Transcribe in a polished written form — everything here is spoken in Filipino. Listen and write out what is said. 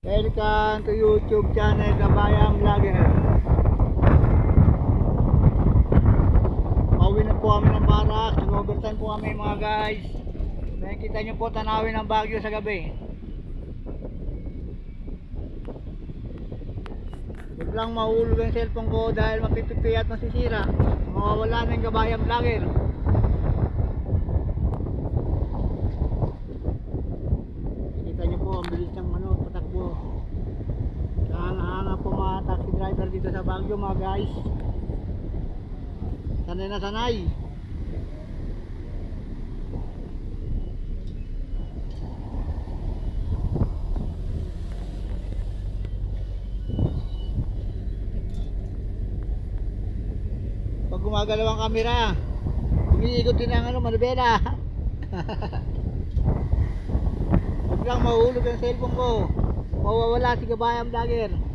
Welcome to YouTube channel Kabayang Vlogger. Pauwi na po kami ng Barak. Nag-overtime po kami mga guys. Nakikita nyo po tanawin ng Baguio sa gabi. Biglang mahulog ang cellphone ko dahil mapipipi at masisira. Mawawala na yung Kabayang Vlogger. Kita nyo po ang bilis ng patakbo. Hanga-hanga po mga taxi driver dito sa Baguio mga guys. Sanay na sanay. Pag gumagalaw ang camera, umiikot din ang manubela. Huwag lang mahulog ang cellphone ko. Mawawala si Kabayang Vlogger.